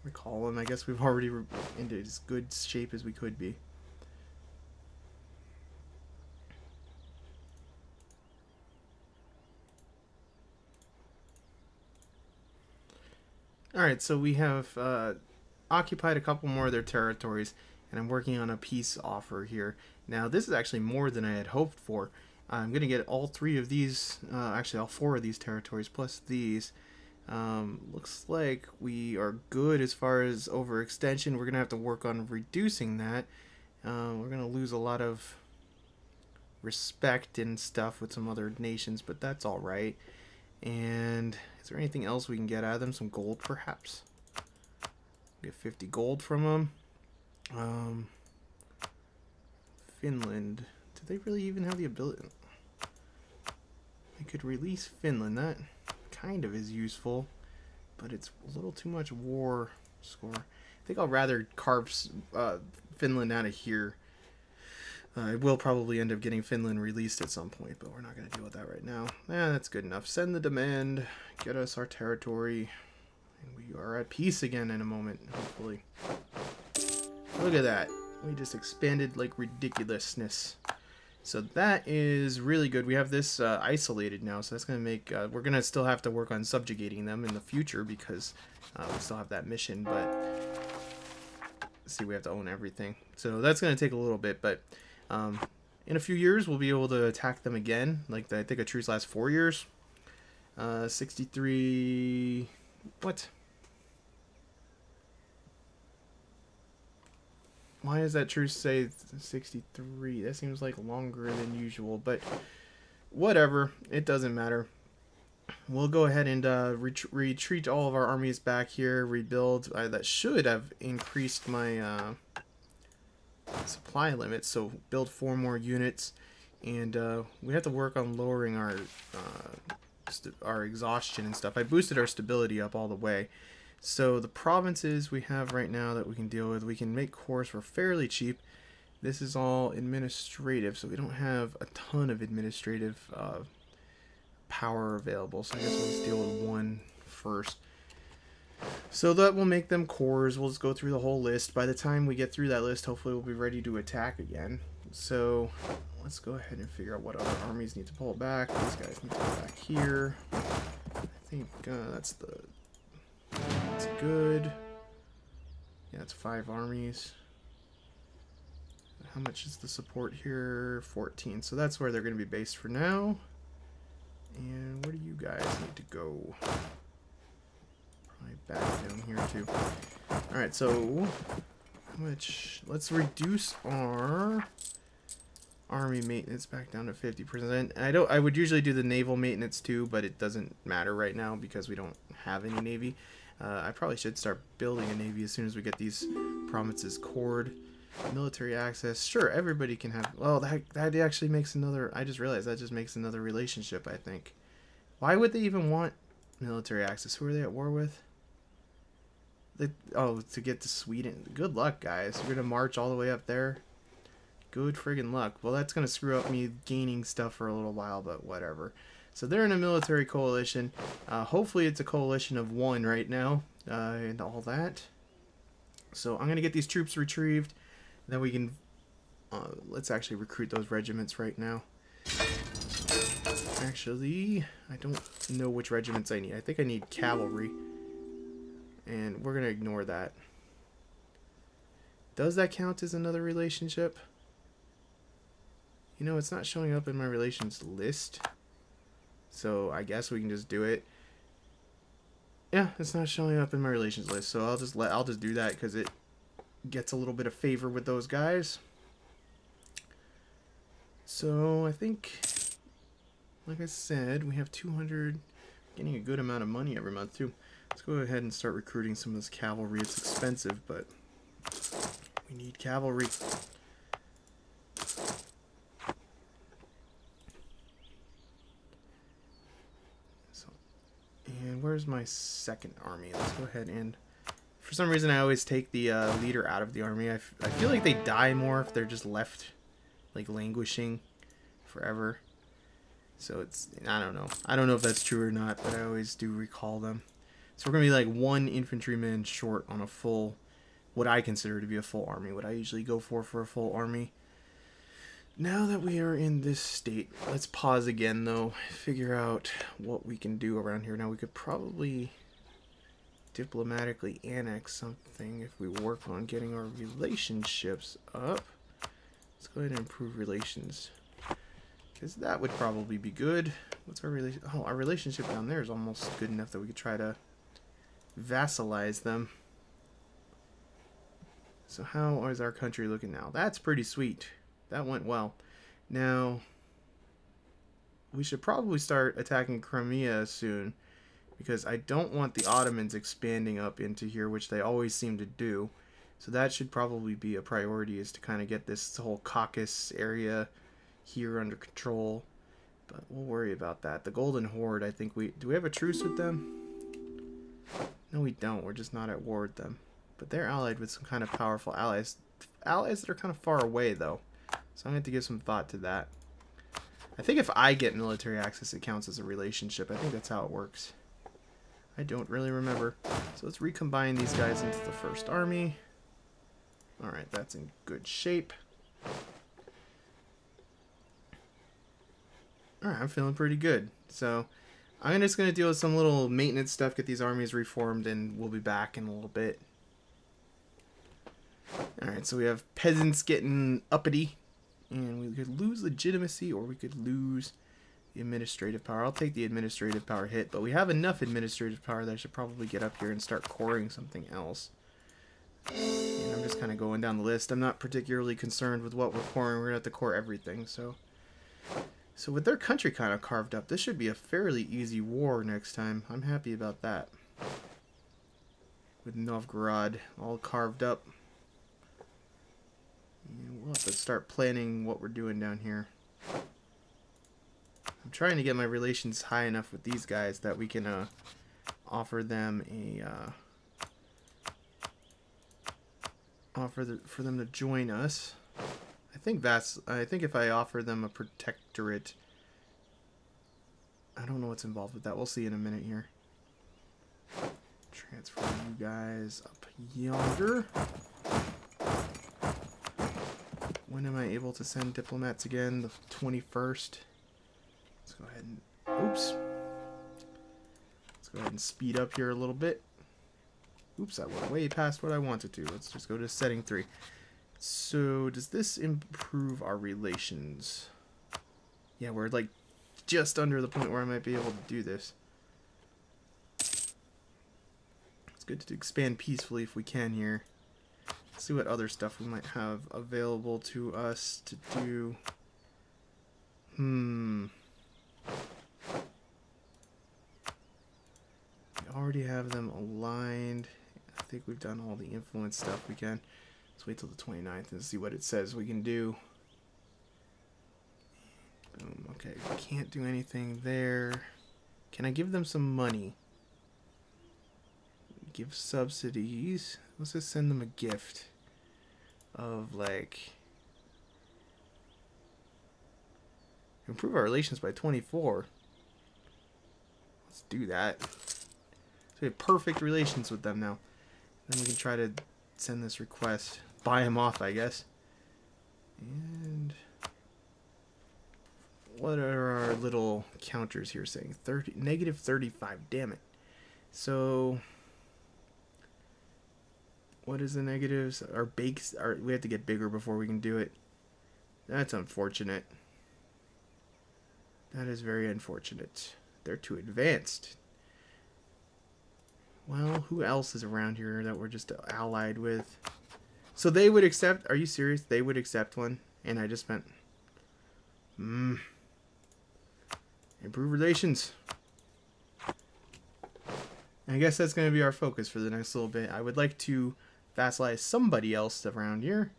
recall them. I guess we've already into as good shape as we could be. Alright, so we have occupied a couple more of their territories, and I'm working on a peace offer here. Now, this is actually more than I had hoped for. I'm going to get all three of these, actually all four of these territories, plus these. Looks like we are good as far as overextension. We're going to have to work on reducing that. We're going to lose a lot of respect and stuff with some other nations, but that's alright. And is there anything else we can get out of them? Some gold, perhaps? Get 50 gold from them. Finland. Do they really even have the ability? I could release Finland. That kind of is useful, but it's a little too much war score. I think I'll rather carve Finland out of here. I will probably end up getting Finland released at some point, but we're not going to deal with that right now. That's good enough. Send the demand, get us our territory, and we are at peace again in a moment, hopefully. Look at that. We just expanded like ridiculousness. So that is really good. We have this isolated now, so that's going to make... we're going to still have to work on subjugating them in the future because we still have that mission, but... see, we have to own everything. So that's going to take a little bit, but... in a few years, we'll be able to attack them again. Like, I think a truce lasts 4 years. 63... What? Why does that truce say 63? That seems like longer than usual, but whatever. It doesn't matter. We'll go ahead and retreat all of our armies back here, rebuild. That should have increased my... supply limit, so build 4 more units, and we have to work on lowering our exhaustion and stuff. I boosted our stability up all the way. So the provinces we have right now that we can deal with, we can make cores for fairly cheap. This is all administrative, so we don't have a ton of administrative power available, so I guess we'll just deal with one first. So that will make them cores. We'll just go through the whole list. By the time we get through that list, hopefully we'll be ready to attack again. So let's go ahead and figure out what other armies need to pull back. These guys need to go back here. I think that's good. Yeah, it's 5 armies. How much is the support here? 14. So that's where they're going to be based for now. And where do you guys need to go? Back down here too. Alright, so how much? Let's reduce our army maintenance back down to 50%. I would usually do the naval maintenance too, but it doesn't matter right now because we don't have any navy. I probably should start building a navy as soon as we get these provinces cored. Military access. Sure, everybody can have... Well, that actually makes another... I just realized that just makes another relationship, I think. Why would they even want military access? Who are they at war with? Oh, to get to Sweden. Good luck, guys. We're gonna march all the way up there. Good friggin' luck. Well, that's gonna screw up me gaining stuff for a little while, but whatever. So they're in a military coalition. Hopefully it's a coalition of 1 right now, and all that. So I'm gonna get these troops retrieved. Then we can... let's actually recruit those regiments right now. Actually, I don't know which regiments I need. I think I need cavalry. And we're going to ignore that. Does that count as another relationship? You know, it's not showing up in my relations list. So I guess we can just do it. Yeah, it's not showing up in my relations list. So I'll just do that because it gets a little bit of favor with those guys. So I think, like I said, we have 200, getting a good amount of money every month too. Let's go ahead and start recruiting some of this cavalry. It's expensive, but we need cavalry. So, and where's my second army? Let's go ahead and... For some reason, I always take the leader out of the army. I feel like they die more if they're just left, like, languishing forever. So it's... I don't know. I don't know if that's true or not, but I always do recall them. So we're going to be like one infantryman short on a full, what I consider to be a full army, what I usually go for a full army. Now that we are in this state, let's pause again though, figure out what we can do around here. Now we could probably diplomatically annex something if we work on getting our relationships up. Let's go ahead and improve relations, because that would probably be good. What's our relation? Oh, our relationship down there is almost good enough that we could try to vassalize them. So how is our country looking now? That's pretty sweet. That went well. Now, we should probably start attacking Crimea soon, because I don't want the Ottomans expanding up into here, which they always seem to do. So that should probably be a priority, is to kind of get this whole Caucasus area here under control. But we'll worry about that. The Golden Horde, I think do we have a truce with them? No, we don't. We're just not at war with them. But they're allied with some kind of powerful allies. Allies that are kind of far away, though. So I'm going to have to give some thought to that. I think if I get military access, it counts as a relationship. I think that's how it works. I don't really remember. So let's recombine these guys into the first army. Alright, that's in good shape. Alright, I'm feeling pretty good. So I'm just going to deal with some little maintenance stuff, get these armies reformed, and we'll be back in a little bit. Alright, so we have peasants getting uppity. And we could lose legitimacy, or we could lose the administrative power. I'll take the administrative power hit, but we have enough administrative power that I should probably get up here and start coring something else. And I'm just kind of going down the list. I'm not particularly concerned with what we're coring. We're going to have to core everything. So with their country kind of carved up, this should be a fairly easy war next time. I'm happy about that. With Novgorod all carved up. And we'll have to start planning what we're doing down here. I'm trying to get my relations high enough with these guys that we can offer them a for them to join us. I think if I offer them a protectorate, I don't know what's involved with that. We'll see in a minute here. Transfer you guys up yonder. When am I able to send diplomats again? The 21st. Let's go ahead and... Oops. Let's go ahead and speed up here a little bit. Oops, I went way past what I wanted to. Let's just go to setting 3. So, does this improve our relations? Yeah, we're like just under the point where I might be able to do this. It's good to expand peacefully if we can here. Let's see what other stuff we might have available to us to do. We already have them aligned. I think we've done all the influence stuff we can. Let's wait till the 29th and see what it says we can do. Boom. Okay, we can't do anything there. Can I give them some money? Give subsidies. Let's just send them a gift of like improve our relations by 24. Let's do that. So we have perfect relations with them now. Then we can try to send this request, buy them off, I guess. And what are our little counters here saying? Negative 35. Damn it. So what is the negatives? Our bakes are, we have to get bigger before we can do it. That's unfortunate. That is very unfortunate. They're too advanced. Well, who else is around here that we're just allied with? So they would accept, are you serious? They would accept one? And I just meant, improve relations. I guess that's going to be our focus for the next little bit. I would like to vassalize somebody else around here.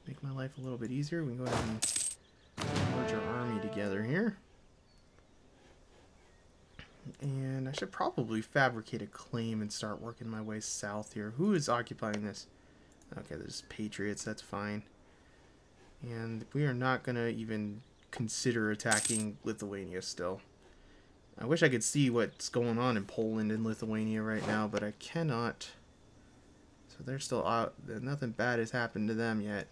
Make my life a little bit easier. We can go ahead and merge our army together here. And I should probably fabricate a claim and start working my way south here. Who is occupying this? Okay, there's patriots. That's fine. And we are not going to even consider attacking Lithuania still. I wish I could see what's going on in Poland and Lithuania right now, but I cannot. So they're still out. Nothing bad has happened to them yet.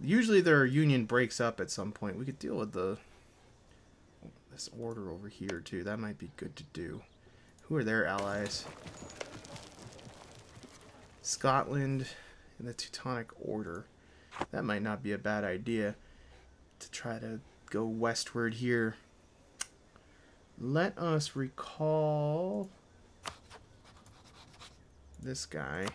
Usually their union breaks up at some point. We could deal with this order over here too. That might be good to do. Who are their allies? Scotland and the Teutonic Order. That might not be a bad idea to try to go westward here. Let us recall this guy.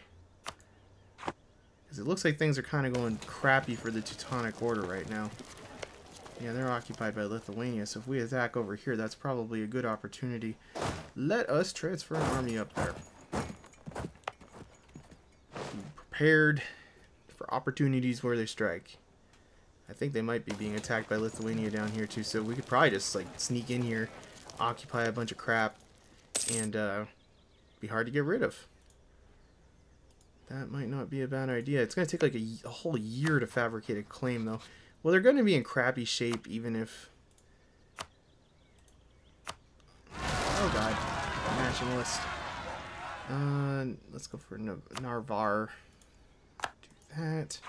Because it looks like things are kind of going crappy for the Teutonic Order right now. Yeah, they're occupied by Lithuania, so if we attack over here, that's probably a good opportunity. Let us transfer an army up there. Be prepared for opportunities where they strike. I think they might be being attacked by Lithuania down here too, so we could probably just like sneak in here, occupy a bunch of crap, and be hard to get rid of. That might not be a bad idea. It's going to take like a whole year to fabricate a claim, though. Well, they're going to be in crappy shape, even if... Oh, God. Nationalist. Let's go for Narvar. Do that.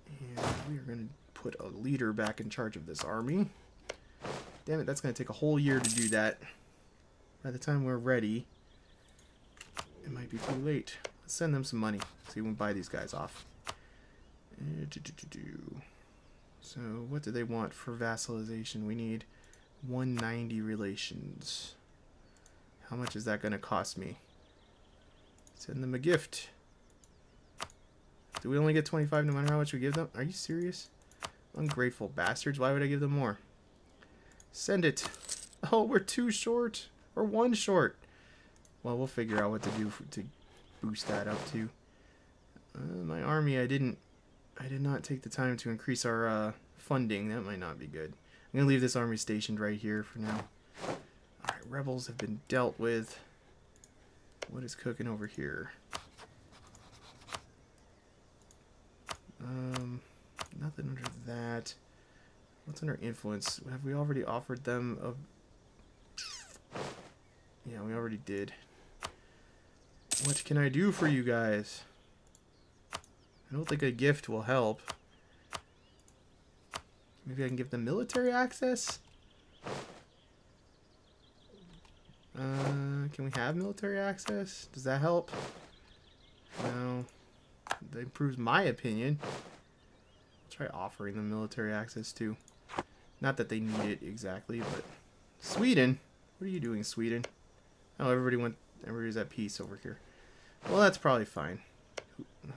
And we are going to put a leader back in charge of this army. Damn it, that's going to take a whole year to do that. By the time we're ready, it might be too late. Let's send them some money so we can buy these guys off. So what do they want for vassalization? We need 190 relations. How much is that going to cost me? Send them a gift. Do we only get 25 no matter how much we give them? Are you serious? Ungrateful bastards. Why would I give them more? Send it. Oh, we're 2 short. Or 1 short. Well, we'll figure out what to do to boost that up too. My army, I did not take the time to increase our funding. That might not be good. I'm going to leave this army stationed right here for now. Alright, rebels have been dealt with. What is cooking over here? Nothing under that. What's under influence? Have we already offered them a... Yeah, we already did. What can I do for you guys? I don't think a gift will help. Maybe I can give them military access? Can we have military access? Does that help? No. That improves my opinion. I'll try offering them military access too. Not that they need it exactly, but... Sweden? What are you doing, Sweden? Oh, everybody's at peace over here. Well, that's probably fine.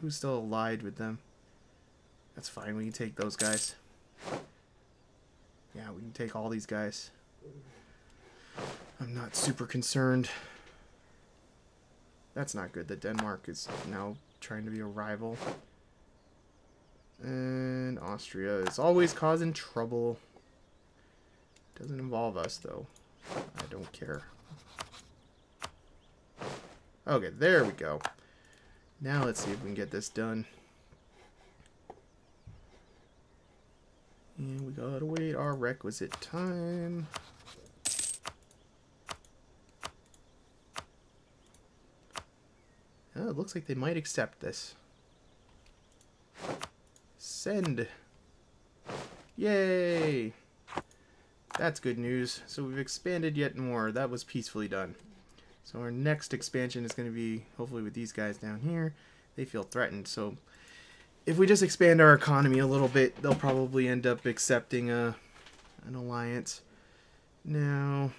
Who's still allied with them? That's fine, we can take those guys. Yeah, we can take all these guys. I'm not super concerned. That's not good that Denmark is now trying to be a rival. And Austria is always causing trouble. Doesn't involve us, though. I don't care. Okay, there we go. Now let's see if we can get this done. And we gotta wait our requisite time. Oh, it looks like they might accept this. Send. Yay! That's good news. So we've expanded yet more. That was peacefully done. So our next expansion is going to be hopefully with these guys down here. They feel threatened. So if we just expand our economy a little bit, they'll probably end up accepting an alliance. Now,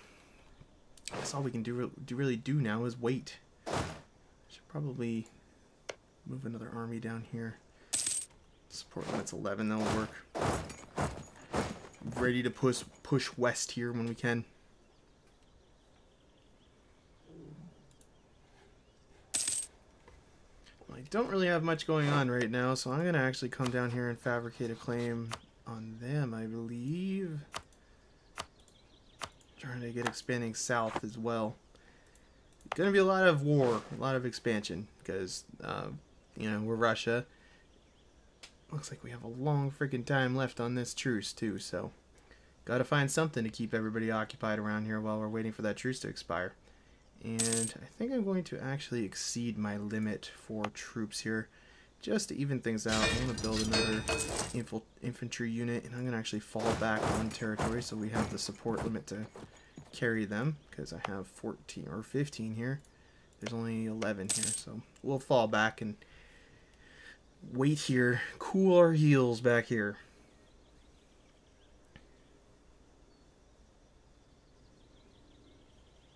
I guess all we can really do now is wait. Should probably move another army down here. Support limits 11, that'll work. Ready to push west here when we can. I don't really have much going on right now, so I'm going to actually come down here and fabricate a claim on them, I believe. Trying to get expanding south as well. Going to be a lot of war, a lot of expansion, because, you know, we're Russia. Looks like we have a long freaking time left on this truce, too, so Gotta find something to keep everybody occupied around here while we're waiting for that truce to expire. And I think I'm going to actually exceed my limit for troops here, just to even things out. I'm going to build another infantry unit, and I'm going to actually fall back one territory so we have the support limit to carry them, because I have 14 or 15 here. There's only 11 here, so we'll fall back and wait here, cool our heels back here.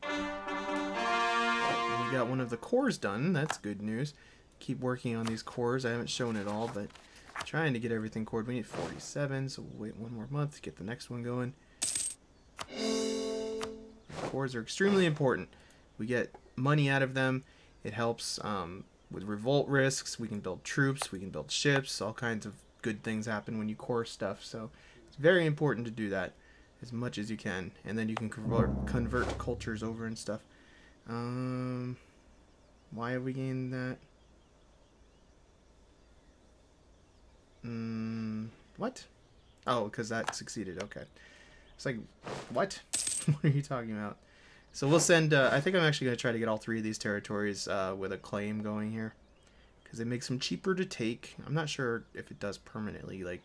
We got one of the cores done. That's good news. Keep working on these cores. I haven't shown it all, but trying to get everything cored. We need 47, so we'll wait one more month to get the next one going. Cores are extremely important. We get money out of them. It helps with revolt risks. We can build troops. We can build ships. All kinds of good things happen when you core stuff. So it's very important to do that as much as you can. And then you can convert cultures over and stuff. Why have we gained that? What? Oh, because that succeeded. Okay. It's like, what? What are you talking about? So we'll send, I think I'm actually going to try to get all 3 of these territories with a claim going here, because it makes them cheaper to take. I'm not sure if it does permanently. Like,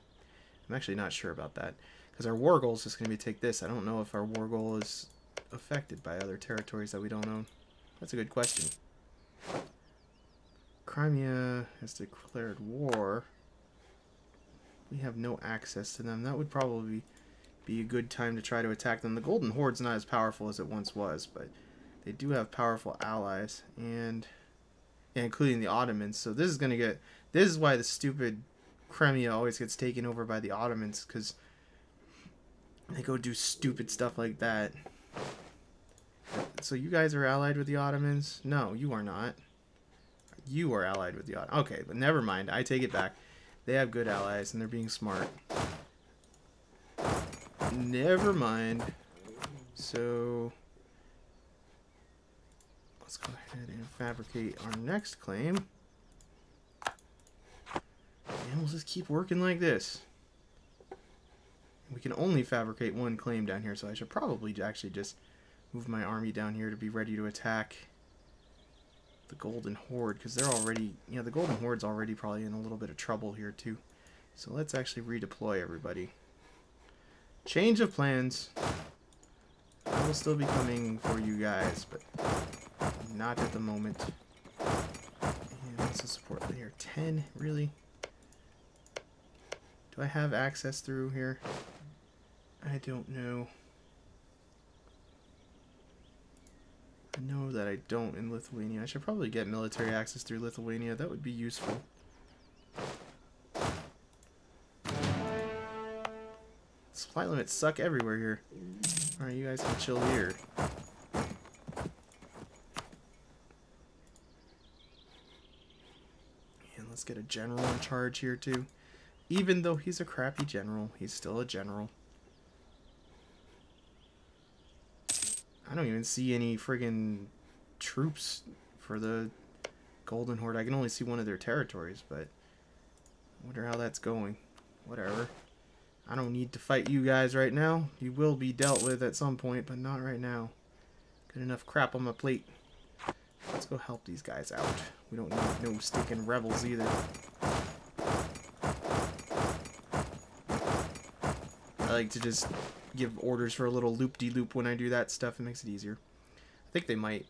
I'm actually not sure about that, because our war goal is just going to be take this. I don't know if our war goal is affected by other territories that we don't own. That's a good question. Crimea has declared war. We have no access to them. That would probably be a good time to try to attack them. The Golden Horde's not as powerful as it once was, but they do have powerful allies, and including the Ottomans. So this is why the stupid Crimea always gets taken over by the Ottomans, because they go do stupid stuff like that. So you guys are allied with the Ottomans? No, you are not. You are allied with the Ottomans. Okay, but never mind. I take it back. They have good allies, and they're being smart. Never mind. So let's go ahead and fabricate our next claim. And we'll just keep working like this. We can only fabricate one claim down here, so I should probably actually just move my army down here to be ready to attack the Golden Horde, because they're already, you know, the Golden Horde's already probably in a little bit of trouble here too. So let's actually redeploy everybody. Change of plans. I will still be coming for you guys, but not at the moment. And what's the support layer? 10, really? Do I have access through here? I don't know. I know that I don't in Lithuania. I should probably get military access through Lithuania. That would be useful. Supply limits suck everywhere here. Alright, you guys can chill here. And let's get a general in charge here too. Even though he's a crappy general, he's still a general. I don't even see any friggin' troops for the Golden Horde. I can only see one of their territories, but I wonder how that's going. Whatever. I don't need to fight you guys right now. You will be dealt with at some point, but not right now. Good enough crap on my plate. Let's go help these guys out. We don't need no stinking rebels either. I like to just give orders for a little loop-de-loop when I do that stuff. It makes it easier. I think they might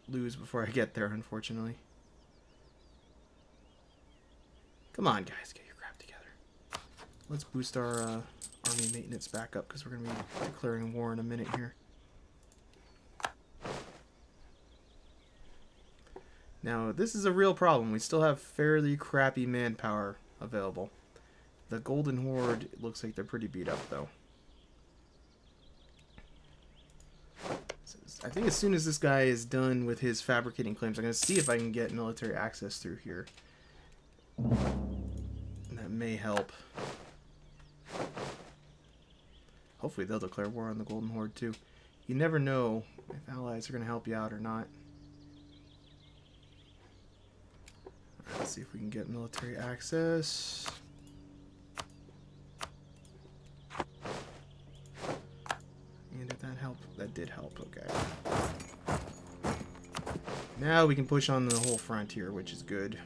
lose before I get there, unfortunately. Come on, guys. Get your crap together. Let's boost our army maintenance back up, because we're going to be declaring war in a minute here. Now, this is a real problem. We still have fairly crappy manpower available. The Golden Horde, it looks like they're pretty beat up, though. I think as soon as this guy is done with his fabricating claims, I'm going to see if I can get military access through here. That may help. Hopefully they'll declare war on the Golden Horde too. You never know if allies are going to help you out or not. Right, let's see if we can get military access. Now we can push on the whole frontier, which is good.